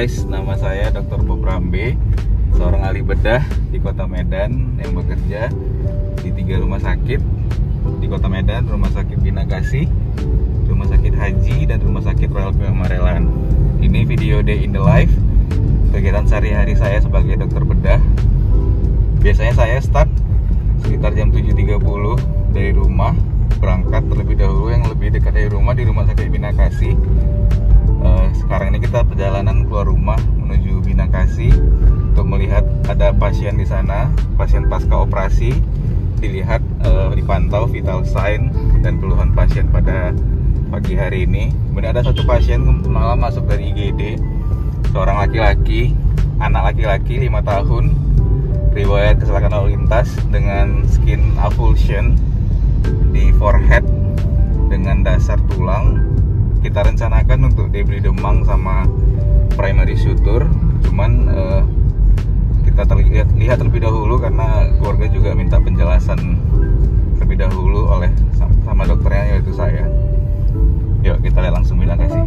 guys, nama saya Dr. Bob Rambe, seorang ahli bedah di Kota Medan yang bekerja di 3 rumah sakit di Kota Medan, Rumah Sakit Bina Kasih, Rumah Sakit Haji, dan Rumah Sakit Royal Maryland. Ini video day in the life, kegiatan sehari-hari saya sebagai dokter bedah. Biasanya saya start sekitar jam 7.30 dari rumah, berangkat terlebih dahulu yang lebih dekat dari rumah di Rumah Sakit Bina Kasih. Sekarang ini kita perjalanan keluar rumah menuju Bina Kasih untuk melihat ada pasien di sana, pasien pasca operasi, dilihat, dipantau vital sign dan keluhan pasien pada pagi hari ini. Kemudian ada satu pasien malam masuk dari IGD, seorang laki-laki, anak laki-laki 5 tahun, riwayat kecelakaan lalu lintas dengan skin avulsion di forehead dengan dasar tulang. Kita rencanakan untuk debris demang sama primary suture, cuman kita lihat terlebih dahulu karena keluarga juga minta penjelasan terlebih dahulu oleh sama dokternya, yaitu saya. Yuk kita lihat langsung Bina Kasih.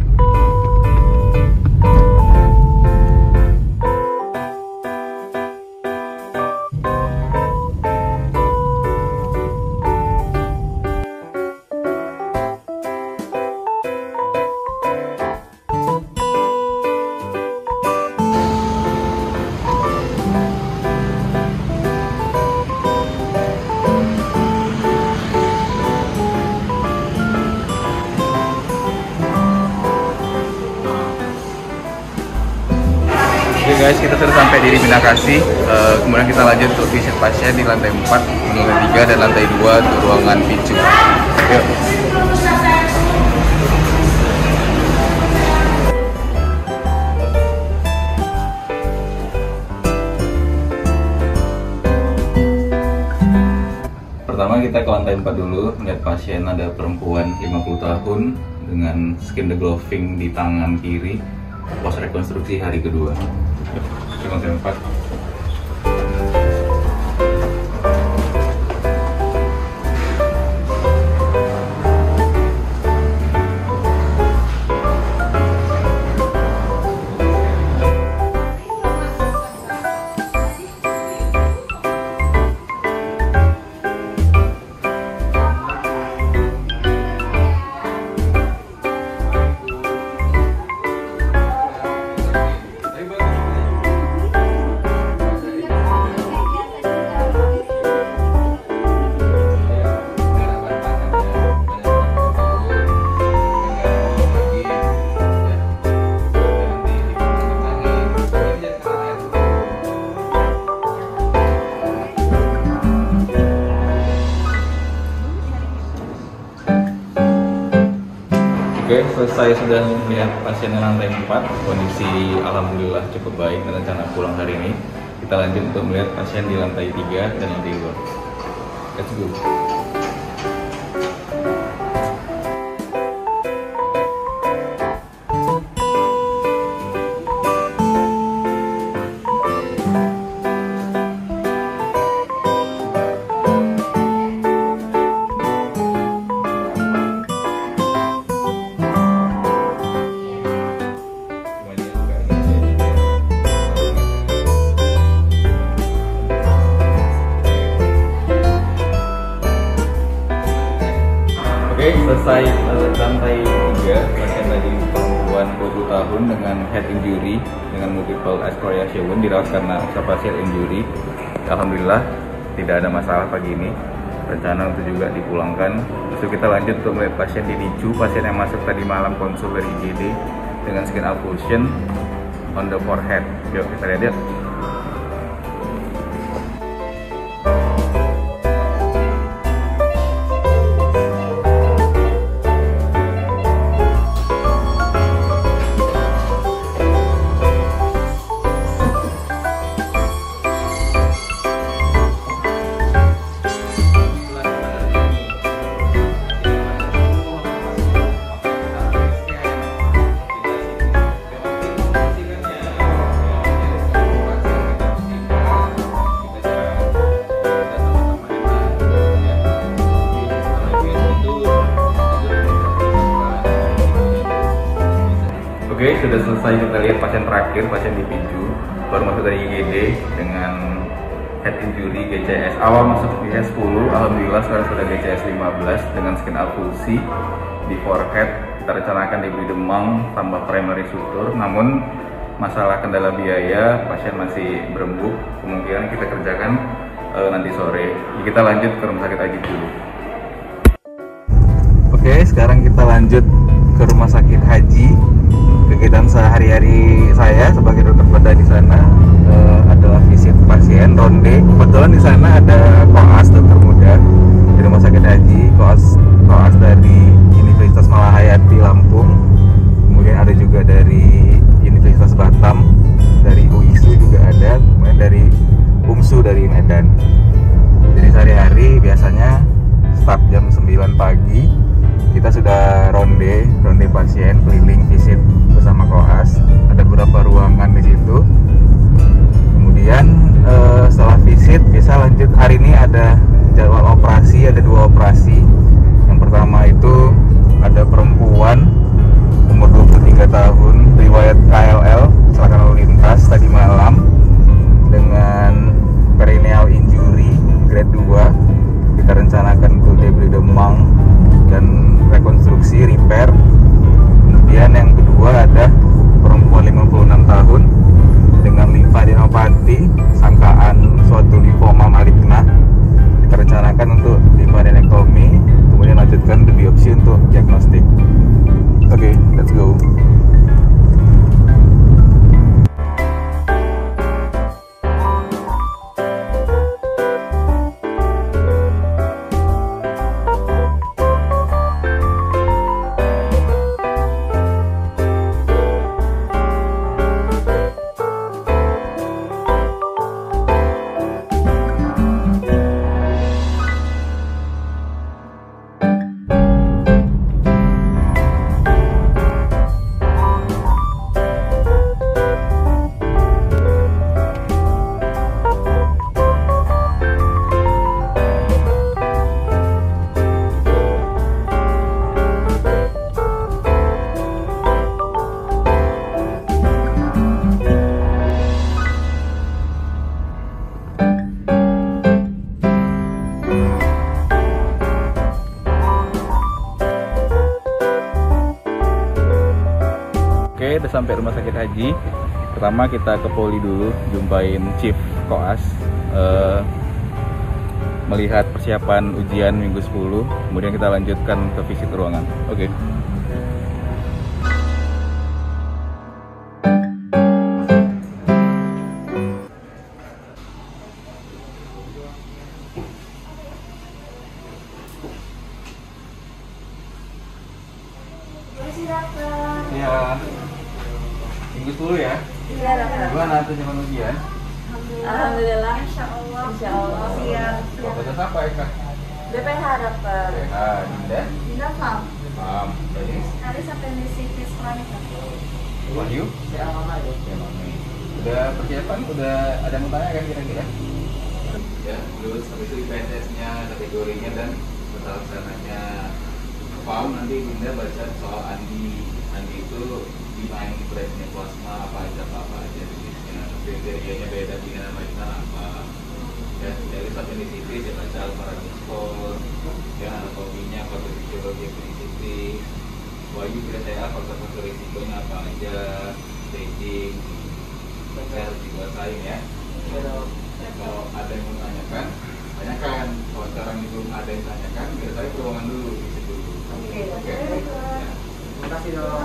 Oke guys, kita sudah sampai di Bina Kasih. Kemudian kita lanjut untuk visit pasien di lantai 4, lantai 3, dan lantai 2 untuk ruangan PICU. Yuk. Pertama kita ke lantai 4 dulu, melihat pasien ada perempuan 50 tahun dengan skin degloving di tangan kiri, pos rekonstruksi hari kedua. Ke lantai 4. Oke, selesai sudah melihat pasien di lantai 4, kondisi alhamdulillah cukup baik dan rencana pulang hari ini. Kita lanjut untuk melihat pasien di lantai 3 dan lantai 2. Let's go. Oke, selesai lantai 3, pasien tadi perempuan 20 tahun dengan head injury dengan multiple excoriation wound, dirawat karena observation injury. Alhamdulillah tidak ada masalah pagi ini. Rencana untuk juga dipulangkan. Terus kita lanjut untuk melihat pasien di NICU, pasien yang masuk tadi malam konsul dari IGD dengan skin avulsion on the forehead. Yuk kita lihat yuk. Oke, sudah selesai kita lihat pasien terakhir, pasien di Piju, baru masuk dari IGD dengan head injury GCS. Awal masuk GCS 10, alhamdulillah sekarang sudah GCS 15 dengan skin avulsi di forehead. Kita rencanakan diberi demam tambah primary suture, namun masalah kendala biaya pasien masih berembuk, kemungkinan kita kerjakan nanti sore. Kita lanjut ke rumah sakit Ajib dulu. Oke, sekarang kita lanjut ke rumah sakit Haji. Kegiatan sehari-hari saya sebagai dokter bedah di sana adalah visit pasien, ronde. Kebetulan di sana ada koas dokter muda di rumah sakit Haji, koas dari Universitas Malahayati Lampung. Kemudian ada juga dari Universitas Batam, dari UISU juga ada, kemudian dari UMSU dari Medan. Jadi sehari-hari biasanya start jam 9 pagi. Kita sudah ronde pasien, keliling visit bersama koas. Ada beberapa ruangan di situ. Kemudian setelah visit bisa lanjut. Hari ini ada jadwal operasi, ada 2 operasi. Yang pertama itu ada perempuan umur 23 tahun, riwayat KLL, kecelakaan lalu lintas tadi malam dengan perineal injury grade 2. Kita rencanakan untuk diberi demam dan rekonstruksi repair. Kemudian yang kedua ada perempuan 56 tahun dengan limfadenopati, sangkaan suatu limfoma maligna. Kita rencanakan untuk limfadenektomi, kemudian lanjutkan ke biopsi untuk diagnostik. Oke, let's go. Oke, udah sampai rumah sakit Haji. Pertama kita ke Poli dulu, jumpain Chief Koas, melihat persiapan ujian minggu 10. Kemudian kita lanjutkan ke visit ruangan. Oke. Iya. Minggu 10 ya? Iya, dokter. Gimana persiapan ujian? Alhamdulillah. Insya Allah. Siap. Profesor apa Eka? BPH, dokter. BPH, Dinda? Dinda Fam. Paham. Bagus. Hari sampai misi tes kronik. Wahyu? Ya, Mama. Udah persiapan? Udah ada yang mau tanya kan kira-kira? Ya, terus habis itu IPSS-nya, kategorinya dan tata laksananya. Paham, nanti Dinda baca soal Andi. Andi itu dimain presnya plasma apa aja jenisnya, kriterianya beda dengan nama apa ya. Dari satu disiti saya baca alparagus score ya, anatominya, faktor fisiologi, klinisiti. Wahyu kriteria faktor risikonya apa aja, staging saya harus dikuasain ya. Kalau ada yang mau tanyakan, tanyakan. Kalau sekarang belum ada yang tanyakan, biar saya ke ruangan dulu, visit dulu. Oke. Terima kasih dok.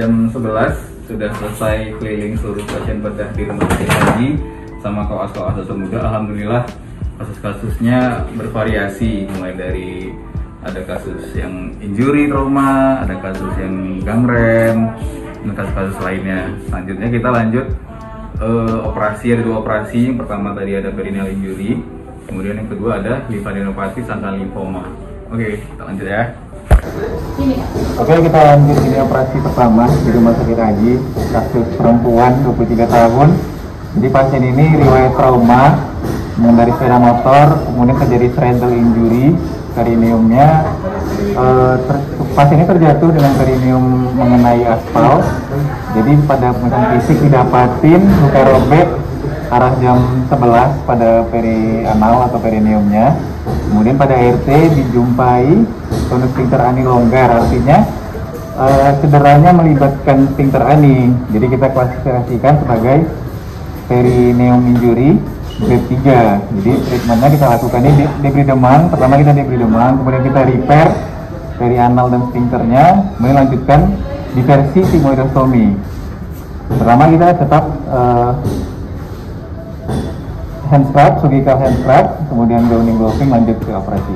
jam 11 sudah selesai keliling seluruh pasien bedah di rumah sakit haji sama koas-koas dokter muda. Alhamdulillah kasus-kasusnya bervariasi, mulai dari ada kasus yang injury trauma, ada kasus yang gangren, dan kasus-kasus lainnya. Selanjutnya kita lanjut operasi, ada 2 operasi. Yang pertama tadi ada perineal injury, kemudian yang kedua ada limfadenopati sangkal limfoma. Oke, kita lanjut ya. Oke, kita lanjut ini operasi pertama di rumah sakit haji, kasus perempuan 23 tahun. Jadi pasien ini riwayat trauma mengendarai sepeda motor, kemudian terjadi cervical injury, perineumnya pasien ini terjatuh dengan perineum mengenai aspal. Jadi pada pemeriksaan fisik didapatin luka robek arah jam 11 pada perianal atau perineumnya. Kemudian pada RT dijumpai tonus sphincter ani longgar, artinya cederanya melibatkan sphincter ani. Jadi kita klasifikasikan sebagai perineum injury grade 3. Jadi treatmentnya kita lakukan ini debridement. Pertama kita debridement, kemudian kita repair perianal dan sphincternya, kemudian lanjutkan diversi sigmoidostomi. Pertama kita tetap hand strap, surgical hand strap, kemudian gowning gloving, lanjut ke operasi.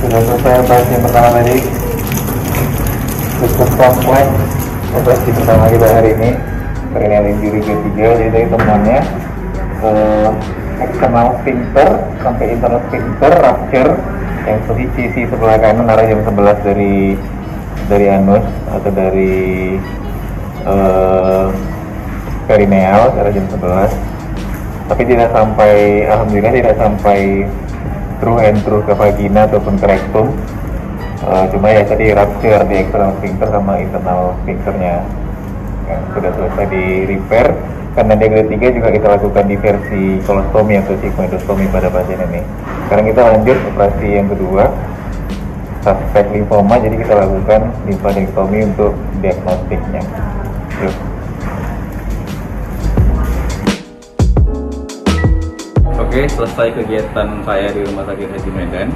Sudah selesai operasi yang pertama tadi, cukup kompleks operasi pertama kita hari ini, perineal injury grade 3. Jadi dari temuannya external sphincter sampai internal sphincter rupture, yang sisi sebelah kanan arah jam 11 dari anus atau dari perineal arah jam 11, tapi tidak sampai, alhamdulillah tidak sampai through and through ke vagina ataupun ke rektum. Cuma ya tadi rupture di external sphincter sama internal sphincternya yang sudah selesai di repair. Karena dia grade 3 juga kita lakukan diversi kolostomi atau sigmoidostomi pada pasien ini. Sekarang kita lanjut operasi yang kedua, suspek limfoma. Jadi kita lakukan limfadektomi untuk diagnostiknya. Yuk. Oke, selesai kegiatan saya di Rumah Sakit Haji Medan.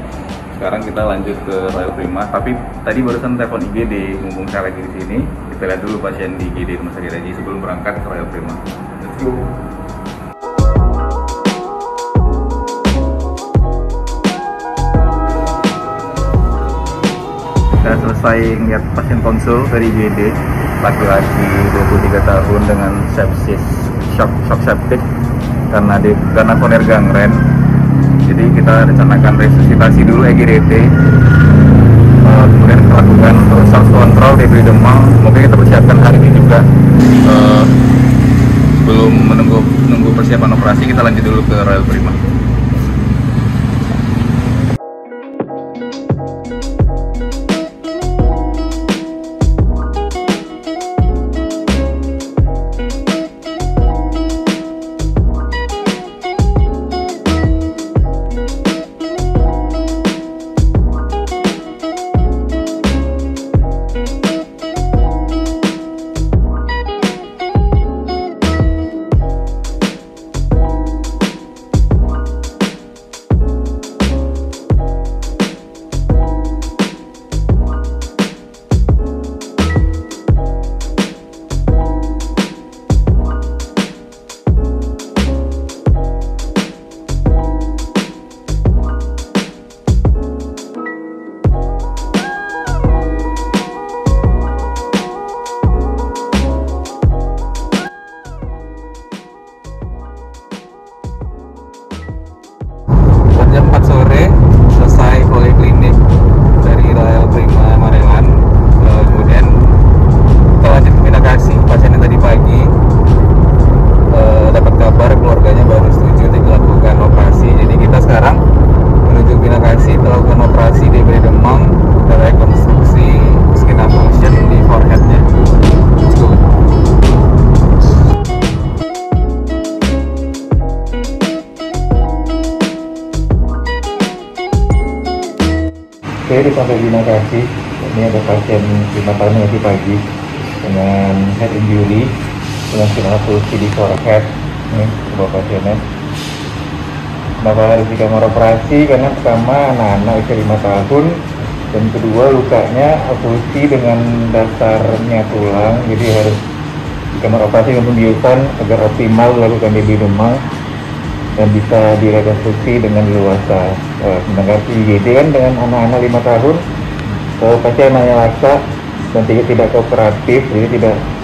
Sekarang kita lanjut ke Royal Prima. Tapi tadi barusan telepon IGD, mumpung saya lagi di sini, kita lihat dulu pasien di IGD Rumah Sakit Haji sebelum berangkat ke Royal Prima. Let's go. Kita selesai ngeliat pasien konsul dari IGD, laki-laki 23 tahun dengan sepsis, shock septic karena koroner gangren. Jadi kita rencanakan resusitasi dulu EGDT, kemudian kita lakukan SARS kontrol debridement. Mungkin kita persiapkan hari ini juga. Sebelum menunggu persiapan operasi, kita lanjut dulu ke Royal Prima. di Sampai Binakasi. Ini ada pasien 5 tahun yang masih pagi dengan head injury dengan skin avulsi di forehead. Ini sebuah pasiennya. Kenapa harus di kamar operasi? Karena pertama anak-anak usia 5 tahun, dan kedua lukanya avulsi dengan dasarnya tulang, jadi harus di kamar operasi dan pembiusan agar optimal melakukan DBD demam dan bisa direkonstruksi dengan leluasa. Sedangkan IGD kan dengan anak-anak 5 tahun pasti anaknya laksa dan tidak kooperatif, jadi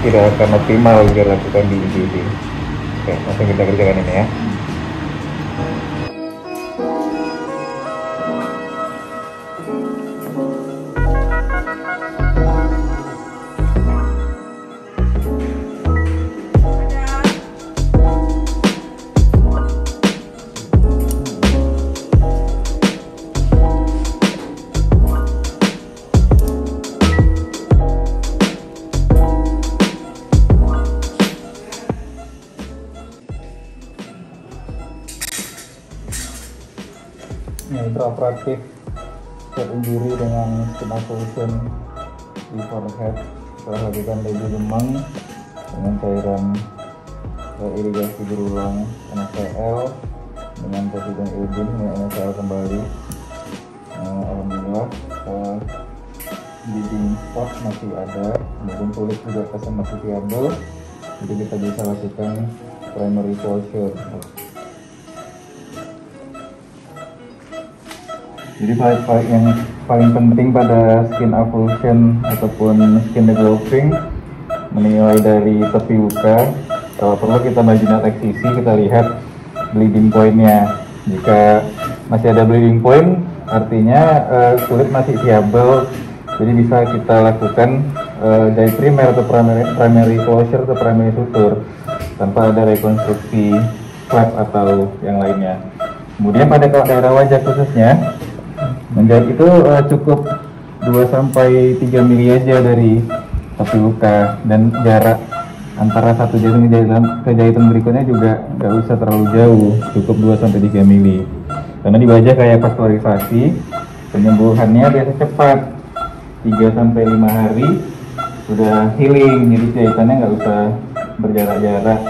tidak akan optimal jika lakukan di IGD. Oke, langsung kita kerjakan ini ya. Intraoperatif head injury dengan skin avulsion di forehead setelah lakukan DBD demam dengan cairan irigasi berulang NaCl dengan presiden iodin dengan NaCl kembali. Alhamdulillah bleeding spot masih ada, kemudian kulit juga kesan masih viable, jadi kita bisa lakukan primary closure. Jadi yang paling penting pada skin avulsion ataupun skin developing menilai dari tepi luka. Kalau perlu kita marginal eksisi, kita lihat bleeding point-nya. Jika masih ada bleeding point, artinya kulit masih viable, jadi bisa kita lakukan dari primer atau primary closure atau primary suture tanpa ada rekonstruksi flap atau yang lainnya. Kemudian pada daerah wajah khususnya, menjahit itu cukup 2-3 mili aja dari tepi luka, dan jarak antara satu jahitan ke jahitan berikutnya juga nggak usah terlalu jauh, cukup 2-3 mili. Karena di wajah kayak pasteurisasi, penyembuhannya biasa cepat, 3-5 hari sudah healing, jadi jahitannya nggak usah berjarak-jarak,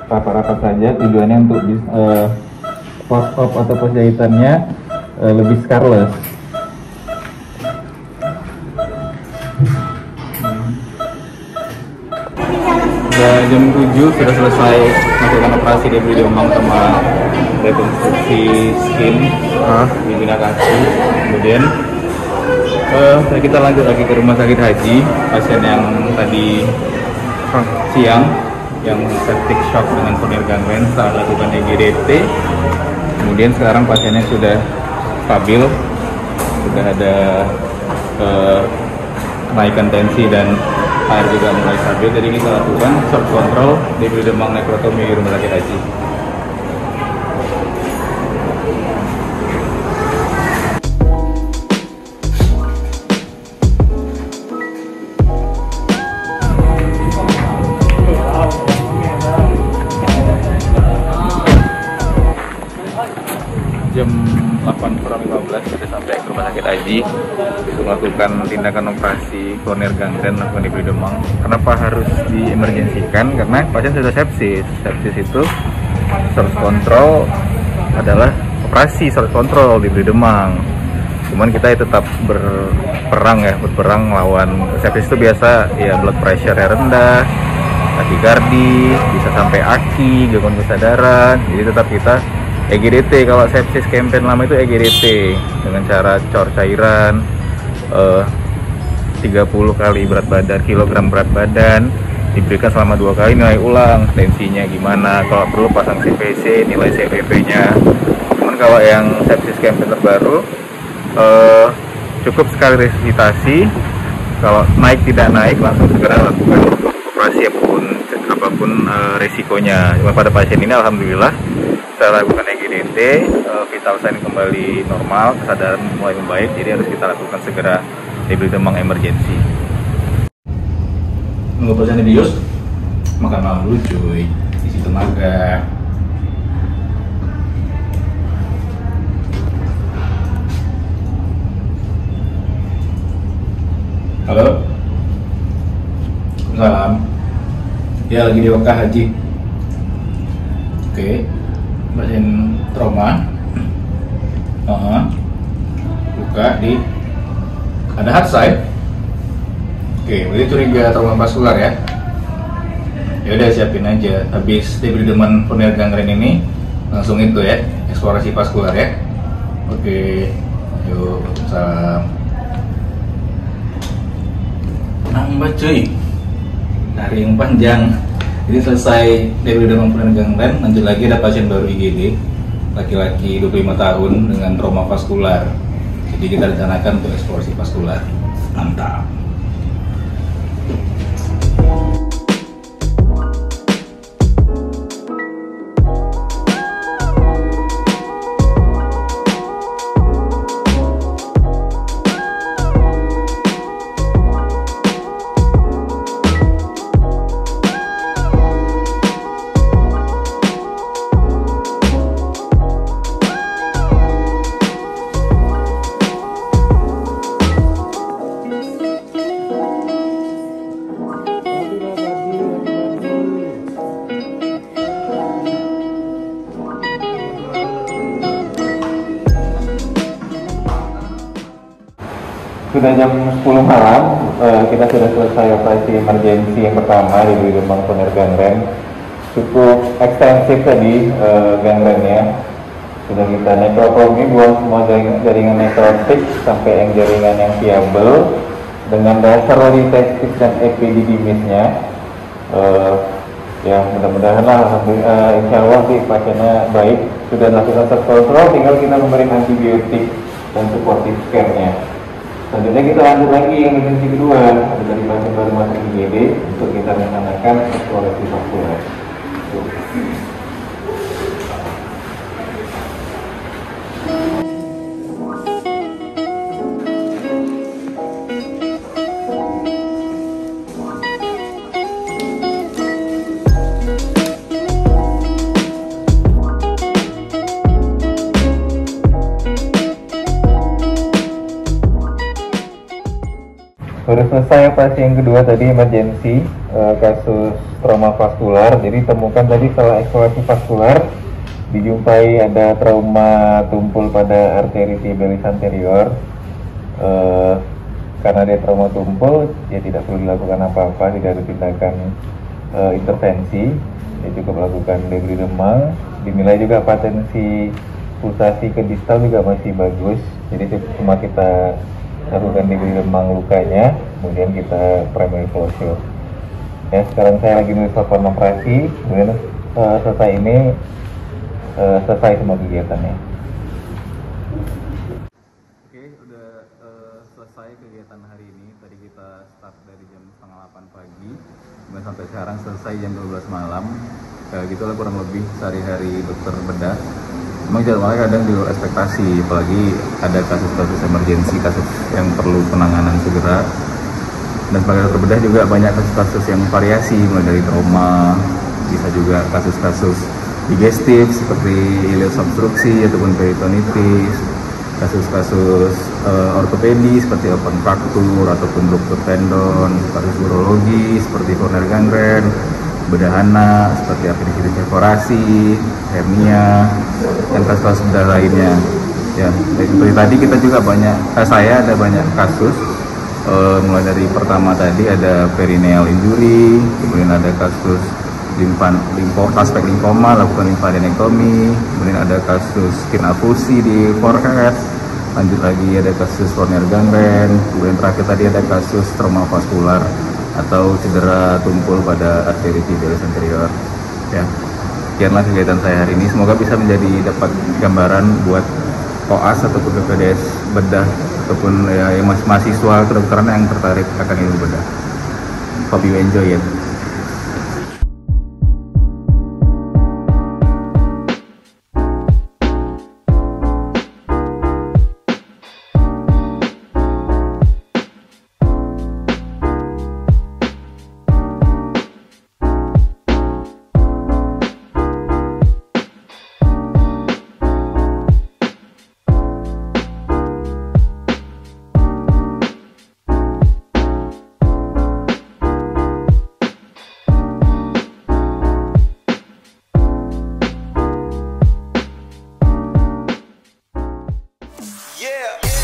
rapat-rapat saja. Tujuannya untuk post-op atau post jahitannya lebih scarless. Jam 7 sudah selesai melakukan operasi DBD demam sama rekonstruksi skin di Binakasi. Kemudian kita lanjut lagi ke rumah sakit haji. Pasien yang tadi siang yang septic shock dengan fonir gangren setelah lakukan EGDT. Kemudian sekarang pasiennya sudah stabil, sudah ada kenaikan tensi dan air juga mulai stabil. Jadi kita lakukan short control DBD demam nekrotomi di rumah sakit haji. Jam 8:15 kita sampai ke rumah sakit haji untuk melakukan tindakan operasi koroner gangren atau DBD demam. Kenapa harus diemergensikan? Karena pasien sudah sepsis. Sepsis itu source control adalah operasi source control DBD demam. Cuman kita tetap berperang lawan sepsis itu biasa ya, blood pressure rendah, takikardi, bisa sampai aki, gangguan kesadaran. Jadi tetap kita EGDT. Kalau sepsis campaign lama itu EGDT dengan cara cor cairan 30 kali berat badan, kilogram berat badan, diberikan selama 2 kali, nilai ulang tensinya gimana, kalau perlu pasang CPC, nilai CPP-nya. Cuman kalau yang sepsis campaign terbaru cukup sekali resusitasi, kalau naik tidak naik langsung segera lakukan operasi apapun resikonya. Cuma pada pasien ini alhamdulillah setelah lakukan EGDT, vital sign kembali normal, kesadaran mulai membaik, jadi harus kita lakukan segera DBD demam emergency. Nunggu pasien dibius, makan malam dulu cuy, isi tenaga. Halo. Salam. Ya, lagi di Mekah Haji. Oke. Pasien trauma. Buka di ada hard side. Oke, berarti curiga trauma vaskular ya. Ya udah, siapin aja. Habis debridement corneal gangren ini langsung itu ya, eksplorasi vaskular ya. Oke. Yuk, salam. Nambah cuy, hari yang panjang. Jadi selesai debridement corneal gangren, lanjut lagi ada pasien baru IGD, laki-laki 25 tahun dengan trauma vaskular. Jadi kita rencanakan untuk eksplorasi vaskular. Mantap. Sudah jam 10 malam, kita sudah selesai operasi emergensi yang pertama di Demang corneal gangren. Cukup ekstensif tadi gangrennya. Sudah kita nekrotomi, buang semua jaringan nekrotik sampai yang jaringan yang viable dengan dasar testis dan epididymisnya. Ya, mudah-mudahan lah, insya Allah sih pasiennya baik, sudah lakukan terkontrol, tinggal kita memberikan antibiotik dan supportive care-nya. Selanjutnya kita lanjut lagi yang emergensi kedua, ada dari pasien baru masuk IGD untuk kita rencanakan eksplorasi vaskular. Baru selesai operasi yang kedua tadi emergensi kasus trauma vaskular. Jadi temukan tadi setelah eksplorasi vaskular dijumpai ada trauma tumpul pada arteri tibialis anterior. Karena dia trauma tumpul, ya tidak perlu dilakukan apa-apa, tidak ada tindakan intervensi. Ya cukup lakukan debridement. Dinilai juga potensi pulsasi ke distal juga masih bagus. Jadi cuma kita lakukan debridement lukanya, kemudian kita primary closure. Ya, sekarang saya lagi nulis laporan operasi, kemudian selesai ini selesai semua kegiatannya. Oke, udah selesai kegiatan hari ini. Tadi kita start dari jam 7:30 pagi, kemudian sampai sekarang selesai jam 12 malam. Kayak gitulah kurang lebih sehari-hari dokter bedah. Memang jadwalnya kadang di luar ekspektasi, apalagi ada kasus-kasus emergensi, kasus yang perlu penanganan segera. Dan sebagai dokter bedah juga banyak kasus-kasus yang variasi, mulai dari trauma, bisa juga kasus-kasus digestif seperti ileus obstruksi ataupun peritonitis, kasus-kasus ortopedi seperti open fracture ataupun ruptur tendon, kasus urologi seperti corneal gangren, bedah anak seperti apendisitis perforasi, hernia, dan kasus-kasus bedah lainnya. Ya, seperti tadi kita juga saya ada banyak kasus, mulai dari pertama tadi ada perineal injury, kemudian ada kasus suspek limfoma, lakukan lymphadenectomy, kemudian ada kasus skin afusi di forehead, lanjut lagi ada kasus corneal gangren, kemudian terakhir tadi ada kasus trauma vaskular atau cedera tumpul pada arteri tibialis anterior. Ya, sekianlah kegiatan saya hari ini. Semoga bisa menjadi dapat gambaran buat koas ataupun PPDS bedah ataupun ya, mahasiswa kedokteran yang tertarik akan ilmu bedah. Hope you enjoy it. Yeah.